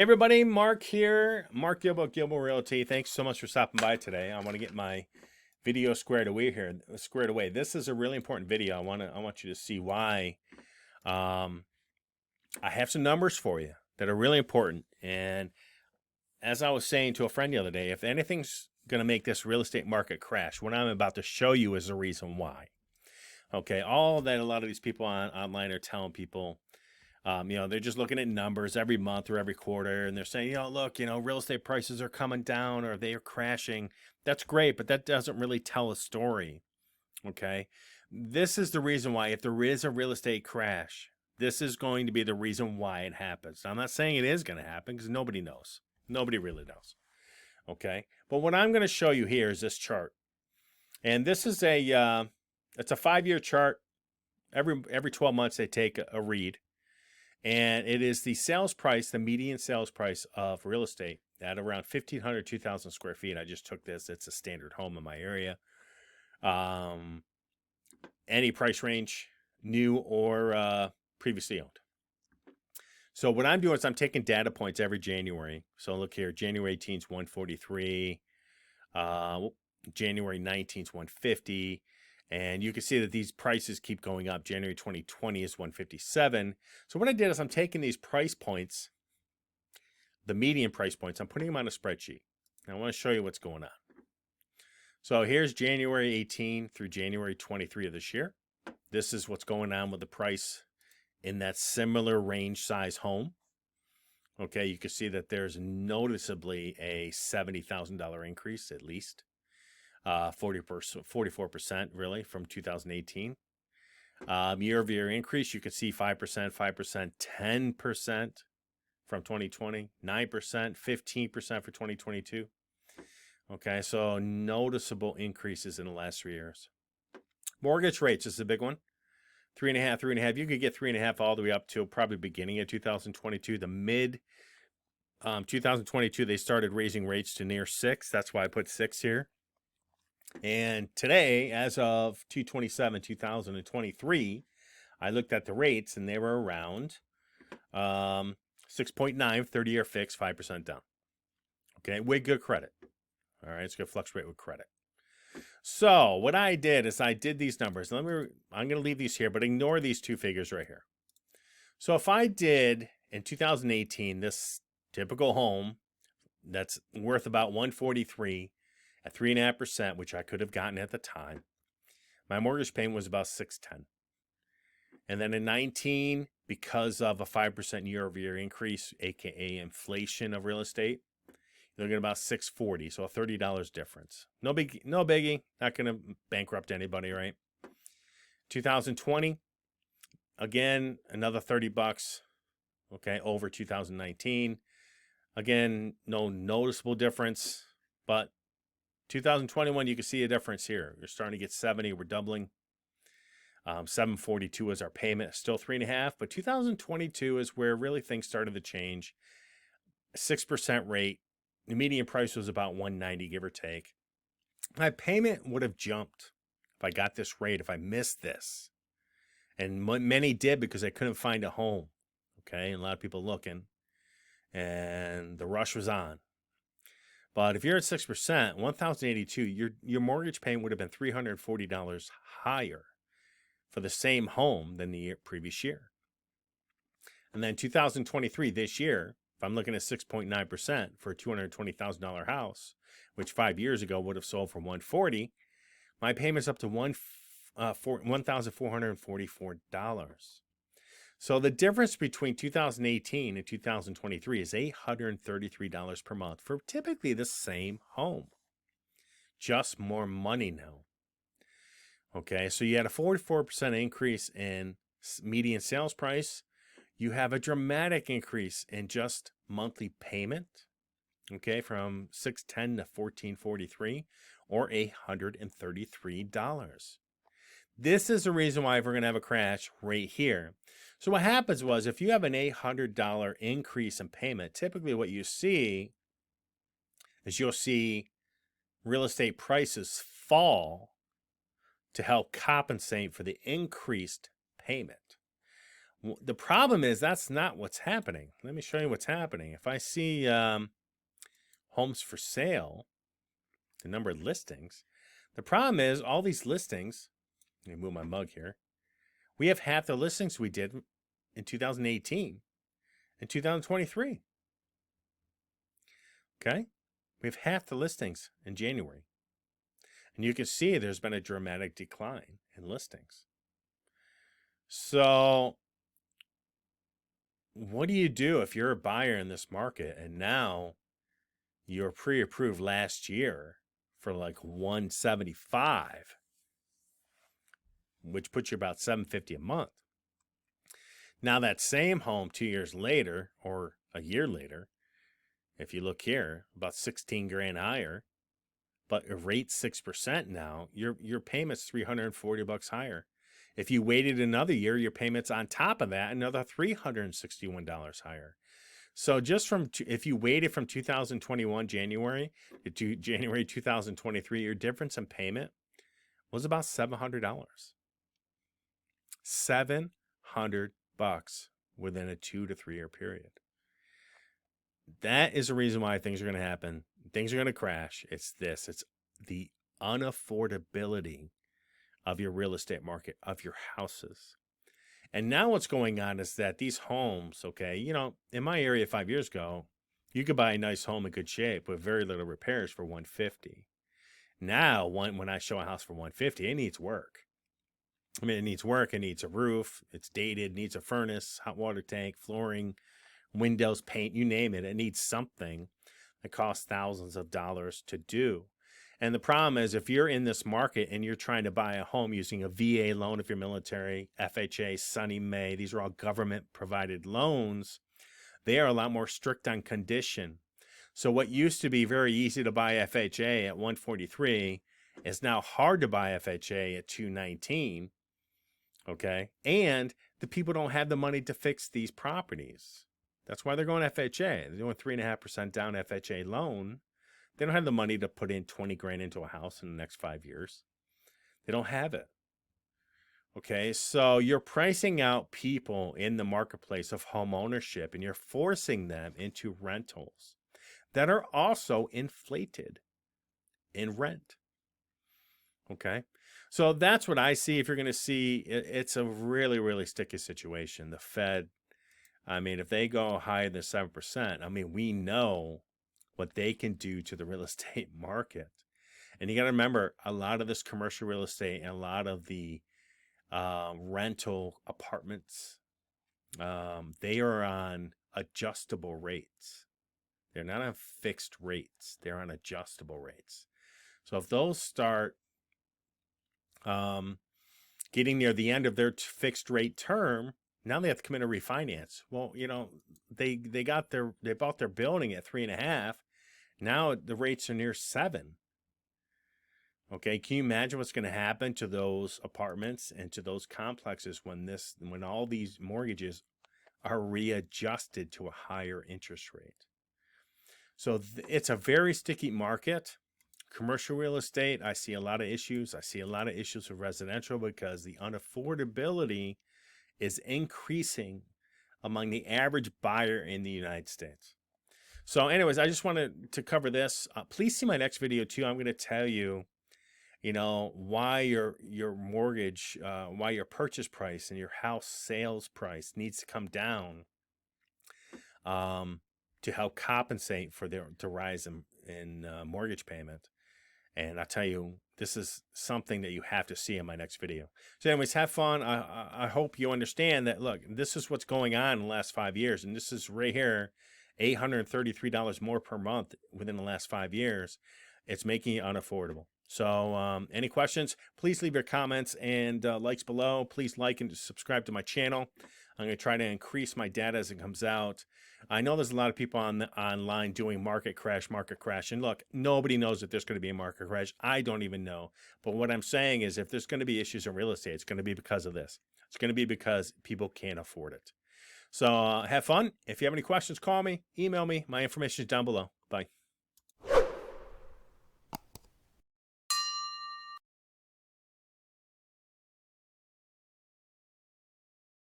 Everybody, Mark here. Mark Gilbo, Gilbo Realty. Thanks so much for stopping by today. I want to get my video squared away here. This is a really important video. I want you to see why. Um, I have some numbers for you that are really important. And as I was saying to a friend the other day, if anything's going to make this real estate market crash, what I'm about to show you is the reason why. Okay, all that a lot of these people online are telling people. They're just looking at numbers every month or every quarter, and they're saying, look, real estate prices are coming down or they are crashing. That's great, but that doesn't really tell a story. Okay. This is the reason why, if there is a real estate crash, this is going to be the reason why it happens. Now, I'm not saying it is going to happen because nobody knows. Nobody really knows. Okay. But what I'm going to show you here is this chart. And this is it's a 5-year chart. Every 12 months, they take a read. And it is the sales price, the median sales price of real estate at around 1,500, 2,000 square feet. I just took this. It's a standard home in my area. Any price range, new or previously owned. So what I'm doing is I'm taking data points every January. So look here, January 18th is 143. January 19th is 150. And you can see that these prices keep going up. January 2020 is 157. So what I did is I'm taking these price points, the median price points, I'm putting them on a spreadsheet. And I want to show you what's going on. So here's January 18 through January 23 of this year. This is what's going on with the price in that similar range size home. Okay, you can see that there's noticeably a $70,000 increase at least. 44% really from 2018. Year-over-year increase, you can see 5%, 5%, 10% from 2020, 9%, 15% for 2022. Okay, so noticeable increases in the last 3 years. Mortgage rates is a big one. 3.5, 3.5. You could get 3.5 all the way up to probably beginning of 2022. The mid 2022, they started raising rates to near 6. That's why I put 6 here. And today, as of 2/27/2023, I looked at the rates and they were around 6.9, 30-year fixed, 5% down. Okay, with good credit. All right, it's going to fluctuate with credit. So what I did is I did these numbers. I'm going to leave these here, but ignore these two figures right here. So if I did in 2018 this typical home that's worth about 143 at 3.5%, which I could have gotten at the time, my mortgage payment was about $610. And then in 19, because of a 5% year-over-year increase, aka inflation of real estate, you're looking at about $640, so a $30 difference. No biggie. Not going to bankrupt anybody, right? 2020, again, another $30. Okay, over 2019. Again, no noticeable difference, but 2021, you can see a difference here. We're starting to get 70. We're doubling. 742 is our payment. Still 3.5, but 2022 is where really things started to change. 6% rate. The median price was about 190, give or take. My payment would have jumped if I got this rate, if I missed this. And many did because they couldn't find a home. Okay, and a lot of people looking. And the rush was on. But if you're at 6%, 1,082, your mortgage payment would have been $340 higher for the same home than the previous year. And then 2023, this year, if I'm looking at 6.9% for a $220,000 house, which 5 years ago would have sold for $140, my payment's up to $1,444. So the difference between 2018 and 2023 is $833 per month for typically the same home. Just more money now. Okay, so you had a 44% increase in median sales price. You have a dramatic increase in just monthly payment. Okay, from $610 to $1,443 or $833. This is the reason why we're going to have a crash right here. So what happens was if you have an $800 increase in payment, typically what you see is you'll see real estate prices fall to help compensate for the increased payment. The problem is that's not what's happening. Let me show you what's happening. If I see homes for sale, the number of listings, the problem is all these listings, let me move my mug here. We have half the listings we did in 2018 and 2023. Okay? We have half the listings in January. And you can see there's been a dramatic decline in listings. So what do you do if you're a buyer in this market and now you're pre-approved last year for like 175, which puts you about $750 a month. Now that same home 2 years later or a year later, if you look here, about 16 grand higher, but a rate 6% now, your payment's $340 higher. If you waited another year, your payment's on top of that another $361 higher. So just from, if you waited from 2021 January to January 2023, your difference in payment was about $700. $700 within a 2 to 3 year period. That is the reason why things are going to happen. Things are going to crash. It's this. It's the unaffordability of your real estate market, of your houses. And now what's going on is that these homes, okay, you know, in my area 5 years ago, you could buy a nice home in good shape with very little repairs for $150. Now, when I show a house for $150, it needs work. I mean, it needs work. It needs a roof. It's dated. Needs a furnace, hot water tank, flooring, windows, paint, you name it. It needs something that costs thousands of dollars to do. And the problem is if you're in this market and you're trying to buy a home using a VA loan if you're military, FHA, Sunny Mae, these are all government provided loans, they are a lot more strict on condition. So what used to be very easy to buy FHA at 143 is now hard to buy FHA at 219. Okay. And the people don't have the money to fix these properties. That's why they're going FHA. They're doing 3.5% down FHA loan. They don't have the money to put in 20 grand into a house in the next 5 years. They don't have it. Okay, so you're pricing out people in the marketplace of home ownership and you're forcing them into rentals that are also inflated in rent. Okay, so that's what I see. If you're going to see, it's a really, really sticky situation. The Fed, I mean, if they go higher than 7%, I mean, we know what they can do to the real estate market. And you got to remember, a lot of this commercial real estate and a lot of the rental apartments, they are on adjustable rates. They're not on fixed rates. They're on adjustable rates. So if those start getting near the end of their fixed rate term, now they have to come in and refinance. Well, you know, they bought their building at 3.5. Now the rates are near 7. Okay, can you imagine what's going to happen to those apartments and to those complexes when all these mortgages are readjusted to a higher interest rate? So it's a very sticky market. Commercial real estate, I see a lot of issues. I see a lot of issues with residential because the unaffordability is increasing among the average buyer in the United States. So anyways, I just wanted to cover this. Please see my next video too. I'm going to tell you, you know, why your mortgage, why your purchase price and your house sales price needs to come down to help compensate for the rise in mortgage payment. And I tell you, this is something that you have to see in my next video. So anyways, have fun. I hope you understand that, look, this is what's going on in the last 5 years. And this is right here, $833 more per month within the last 5 years. It's making it unaffordable. So any questions, please leave your comments and likes below. Please like and subscribe to my channel. I'm going to try to increase my data as it comes out. I know there's a lot of people online doing market crash. And look, nobody knows if there's going to be a market crash. I don't even know. But what I'm saying is if there's going to be issues in real estate, it's going to be because of this. It's going to be because people can't afford it. So have fun. If you have any questions, call me, email me. My information is down below. Bye.